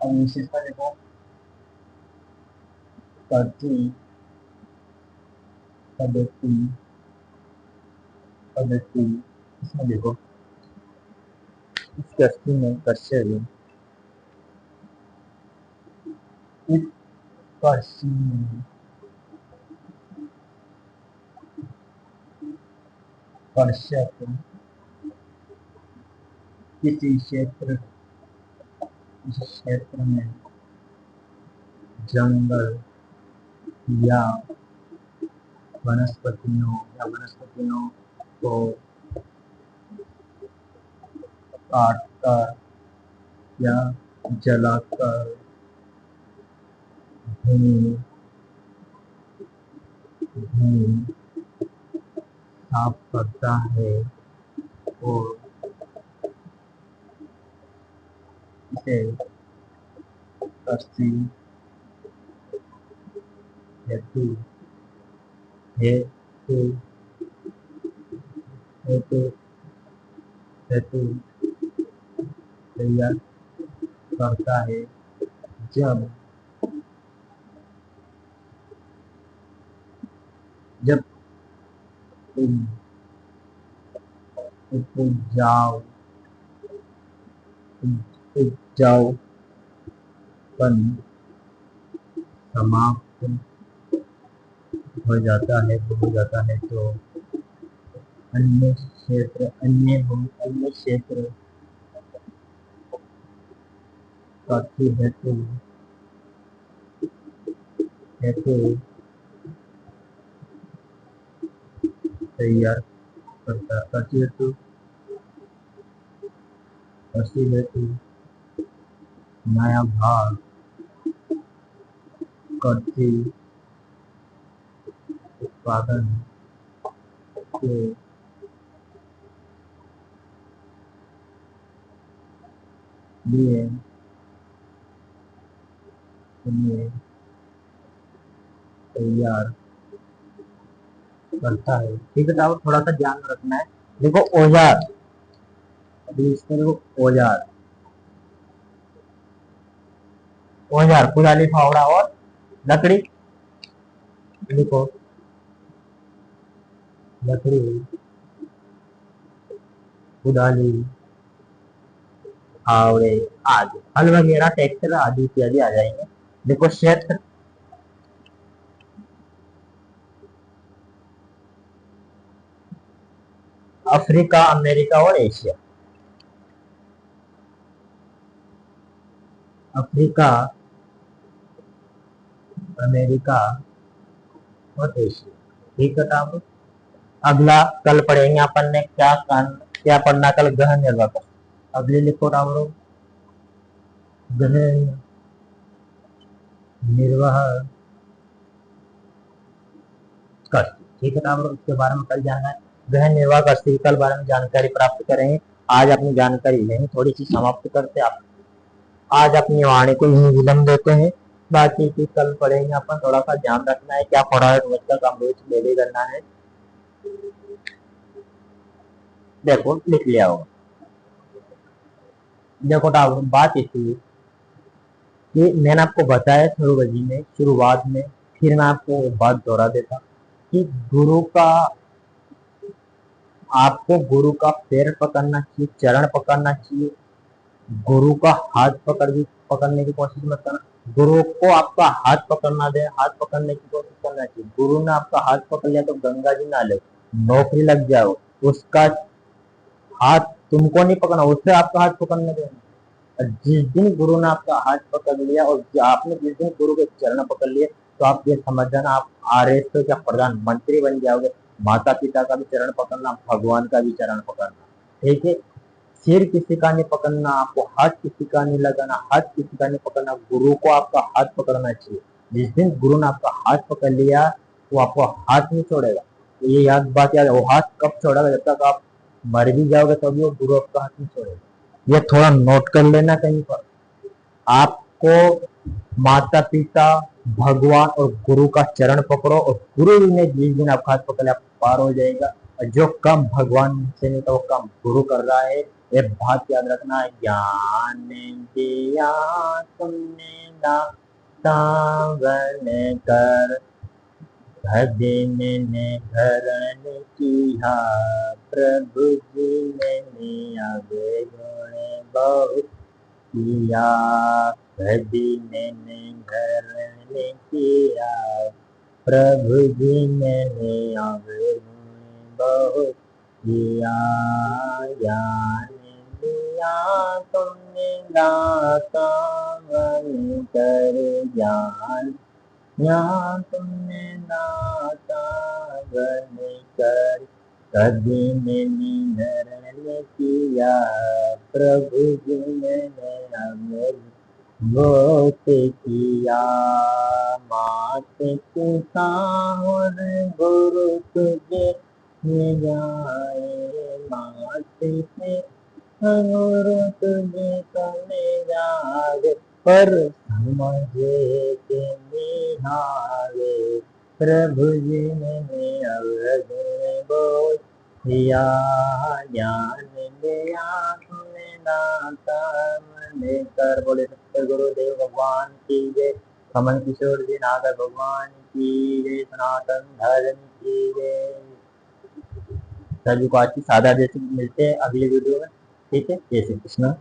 और विशेषता देखो, कृषि पद्धति, पद्धति, इसमें देखो, इस कृषि में कृषि, इस कृषि में कृषक किसी क्षेत्र, इस क्षेत्र में जंगल या वनस्पतियों को काटकर या जलाकर भूमि भूमि साफ करता है और इसे कृषि हेतु हेतु हेतु हेतु तैयार करता है। जब जब उपजाऊ उपजाऊपन समाप्त हो जाता है तो अन्य क्षेत्र कृषि हेतु हेतु तैयार करता, कृषि हेतु नया भाग कृषि उत्पादन के लिए लिए तैयार करता है, ठीक है। तो थोड़ा सा ध्यान रखना है, देखो औजार, अभी इसको देखो औजार, औजार कुदाली फावड़ा और लकड़ी, देखो लकड़ी कुदाली फावड़े आदि, हल वगैरह ट्रैक्टर आदि इत्यादि आ जाएंगे। देखो क्षेत्र, अफ्रीका, अमेरिका और एशिया, अफ्रीका, अमेरिका और एशिया, ठीक है। अगला कल पढ़ेंगे अपन ने क्या पढ़ना कल, गहन निर्वाह। अगली लिखो राम, गहन निर्वाह कष्ट। ठीक है राम, इसके बारे में कल जानना है। गहन निर्वाह कष्ट के कल बारे में जानकारी प्राप्त करेंगे। आज अपनी जानकारी लेंगे, थोड़ी सी समाप्त करते आप। आज अपनी वाणी को यही विलम्ब देते हैं, बाकी की कल पढ़ेंगे अपन। थोड़ा सा ध्यान रखना है, क्या पढ़ा है रोज का काम रोज डेली करना है। देखो लिख लिया होगा। देखो बात इसी कि मैंने आपको बताया शुरुआत में, फिर मैं आपको बात दोहरा देता कि गुरु का, आपको गुरु का पैर पकड़ना चाहिए, चरण पकड़ना चाहिए। गुरु का हाथ पकड़ने की कोशिश मत करना। गुरु को आपका हाथ पकड़ना दे, हाथ पकड़ने की कोशिश करना चाहिए। गुरु ने आपका हाथ पकड़ लिया तो गंगा जी ना ले, नौकरी लग जाओ, उसका हाथ तुमको नहीं पकड़ना, उससे आपका हाथ पकड़ने देना। जिस दिन गुरु ने आपका हाथ पकड़ लिया और आपने जिस दिन गुरु के चरण पकड़ लिए, तो आप ये समझ जाना आप आरएस तो क्या प्रधानमंत्री बन जाओगे। माता पिता का भी चरण पकड़ना, भगवान का भी चरण पकड़ना। ठीक है, सिर किसी का नहीं पकड़ना, आपको हाथ किसी का नहीं लगाना, हाथ किसी का नहीं पकड़ना, गुरु को आपका हाथ पकड़ना चाहिए। जिस दिन गुरु ने आपका हाथ पकड़ लिया, वो आपको हाथ नहीं छोड़ेगा। तो ये बात याद है, वो हाथ कब छोड़ेगा, जब तक आप मर भी जाओगे तभी वो गुरु आपका हाथ नहीं छोड़ेगा। ये थोड़ा नोट कर लेना कहीं पर। आपको माता पिता, भगवान और गुरु का चरण पकड़ो, और गुरु ने जिस दिन आपका हाथ पकड़ आप पार हो जाएगा। और जो काम भगवान से नहीं तो वो काम गुरु कर रहा है, ये बात याद रखना। ज्ञान दिया तुमने ना सावन कर, भजन ने धरण किया, प्रभु जी ने आगे गुण बहुत किया। भजन ने धरण किया, प्रभु जी ने आगे गुण बहुत किया। ज्ञान दिया तुमने दाता मन कर, ज्ञान यहाँ तुमने नाता बन कर, कभी निधन किया, प्रभु जी ने हमें बहुत किया। मात पिता और गुरु तुझे जाए, मात से गुरु तुझे कने जाए, पर समझे के निहारे, प्रभु जी ने अवध बोल दिया। ज्ञान दिया तुमने दाता मन कर। बोले सत्य गुरुदेव भगवान की जय। कमल किशोर जी नागर भगवान की जय। सनातन धर्म की जय। सभी को आज की सादा जैसे मिलते हैं अगले वीडियो में। ठीक है, जय श्री कृष्ण।